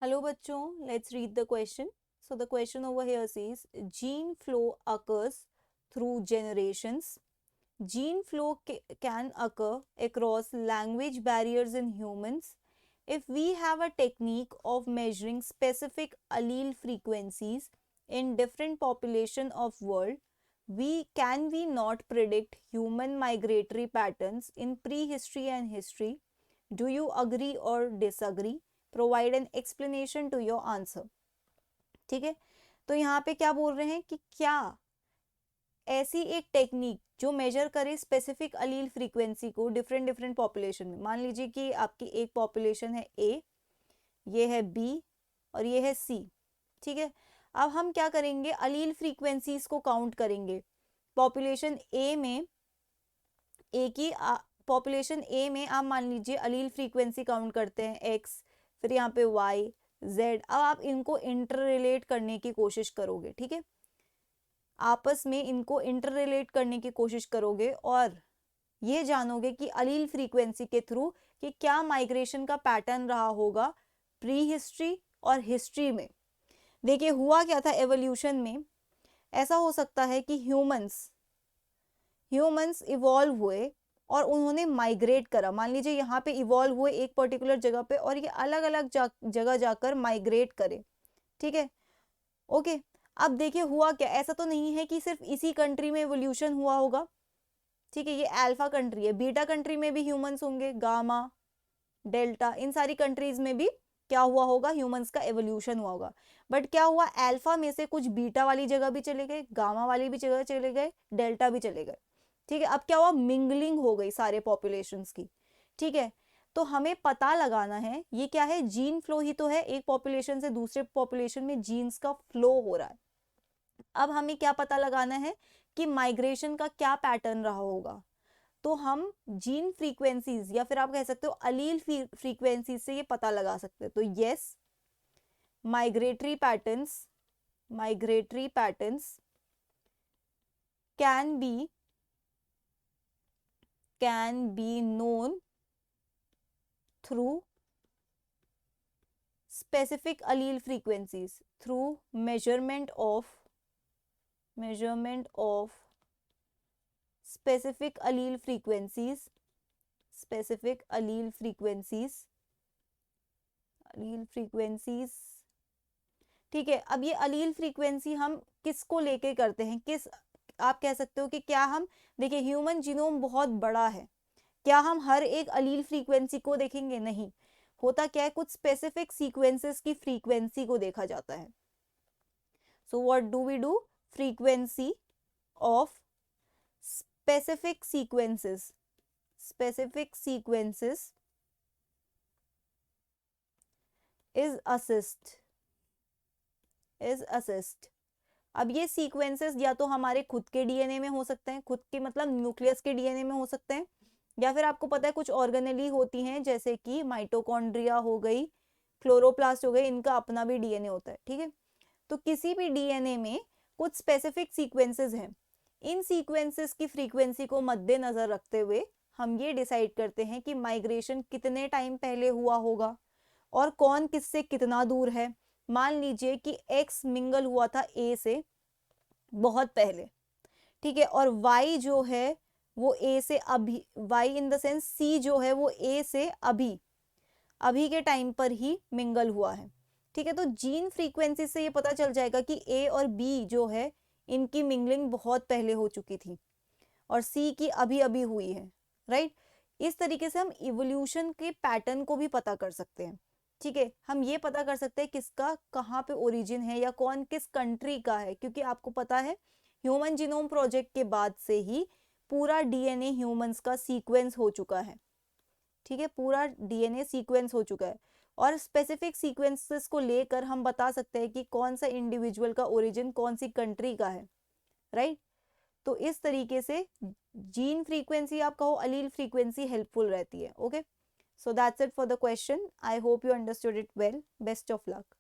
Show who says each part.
Speaker 1: Hello bachcho, let's read the question. So the question over here says gene flow occurs through generations. Gene flow can occur across language barriers in humans. If we have a technique of measuring specific allele frequencies in different population of world, we not predict human migratory patterns in prehistory and history? Do you agree or disagree? Provide an explanation to your answer. ठीक है, तो यहाँ पे क्या बोल रहे हैं कि क्या ऐसी एक टेक्निक जो मेजर करे स्पेसिफिक अलील फ्रीक्वेंसी को डिफरेंट डिफरेंट पॉपुलेशन में, मान लीजिए कि आपकी एक पॉपुलेशन है ए, ये है बी और ये है सी, ठीक है। अब हम क्या करेंगे, अलील फ्रीक्वेंसीज को काउंट करेंगे। पॉपुलेशन ए में आप मान लीजिए अलील फ्रीक्वेंसी काउंट करते हैं एक्स, फिर यहाँ पे वाई जेड। अब आप इनको इंटर रिलेट करने की कोशिश करोगे, ठीक है, आपस में इनको इंटर रिलेट करने की कोशिश करोगे और ये जानोगे कि अलील फ्रीक्वेंसी के थ्रू कि क्या माइग्रेशन का पैटर्न रहा होगा प्री हिस्ट्री और हिस्ट्री में। देखिए हुआ क्या था एवोल्यूशन में, ऐसा हो सकता है कि ह्यूमंस इवॉल्व हुए और उन्होंने माइग्रेट करा। मान लीजिए यहाँ पे इवॉल्व हुए एक पर्टिकुलर जगह पे और ये अलग अलग जगह जाकर माइग्रेट करे, ठीक है, ओके। अब देखिए हुआ क्या, ऐसा तो नहीं है कि सिर्फ इसी कंट्री में एवोल्यूशन हुआ होगा, ठीक है, ये अल्फा कंट्री है, बीटा कंट्री में भी ह्यूमंस होंगे, गामा डेल्टा, इन सारी कंट्रीज में भी क्या हुआ होगा, ह्यूमंस का एवोल्यूशन हुआ होगा। बट क्या हुआ, अल्फा में से कुछ बीटा वाली जगह भी चले गए, गामा वाली भी जगह चले गए, डेल्टा भी चले गए, ठीक है। अब क्या हुआ, मिंगलिंग हो गई सारे पॉपुलेशंस की, ठीक है। तो हमें पता लगाना है ये क्या है, जीन फ्लो ही तो है, एक पॉपुलेशन से दूसरे पॉपुलेशन में जीन्स का फ्लो हो रहा है। अब हमें क्या पता लगाना है कि माइग्रेशन का क्या पैटर्न रहा होगा। तो हम जीन फ्रीक्वेंसीज या फिर आप कह सकते हो अलील फ्रीक्वेंसीज से ये पता लगा सकते हैं। तो yes, migratory patterns can be known through specific allele frequencies, through measurement of specific allele frequencies, ठीक है। अब ये अलील फ्रीक्वेंसी हम किसको लेके करते हैं, किस, आप कह सकते हो कि क्या हम, देखिए ह्यूमन जीनोम बहुत बड़ा है, क्या हम हर एक अलील फ्रीक्वेंसी को देखेंगे, नहीं। होता क्या है, कुछ स्पेसिफिक सीक्वेंसेस की फ्रीक्वेंसी को देखा जाता है। So what do we do, frequency of specific sequences is assist. अब ये सीक्वेंसेस या तो हमारे खुद के डीएनए में हो सकते हैं, खुद के मतलब न्यूक्लियस के डीएनए में हो सकते हैं, या फिर आपको पता है कुछ ऑर्गेनेली होती हैं जैसे कि माइटोकॉन्ड्रिया हो गई, क्लोरोप्लास्ट हो गई, इनका अपना भी डीएनए होता है, ठीक है। तो किसी भी डीएनए में कुछ स्पेसिफिक सीक्वेंसेस हैं, इन सीक्वेंसेस की फ्रीक्वेंसी को मद्देनजर रखते हुए हम ये डिसाइड करते हैं कि माइग्रेशन कितने टाइम पहले हुआ होगा और कौन किससे कितना दूर है। मान लीजिए कि एक्स मिंगल हुआ था ए से बहुत पहले, ठीक है, और वाई जो है वो ए से अभी, वाई इन द सेंस सी जो है वो ए से अभी के टाइम पर ही मिंगल हुआ है, ठीक है। तो जीन फ्रीक्वेंसी से ये पता चल जाएगा कि ए और बी जो है इनकी मिंगलिंग बहुत पहले हो चुकी थी और सी की अभी अभी हुई है, राइट। इस तरीके से हम इवोल्यूशन के पैटर्न को भी पता कर सकते हैं, ठीक है। हम ये पता कर सकते हैं किसका कहाँ पे ओरिजिन है या कौन किस कंट्री का है, क्योंकि आपको पता है ह्यूमन जीनोम प्रोजेक्ट के बाद से ही पूरा डीएनए ह्यूमंस का सीक्वेंस हो चुका है, ठीक है, पूरा डीएनए सीक्वेंस हो चुका है और स्पेसिफिक सीक्वेंसेस को लेकर हम बता सकते हैं कि कौन सा इंडिविजुअल का ओरिजिन कौन सी कंट्री का है, राइट। तो इस तरीके से जीन फ्रीक्वेंसी आप कहो अलील फ्रीक्वेंसी हेल्पफुल रहती है, okay. So that's it for the question. I hope you understood it well. Best of luck.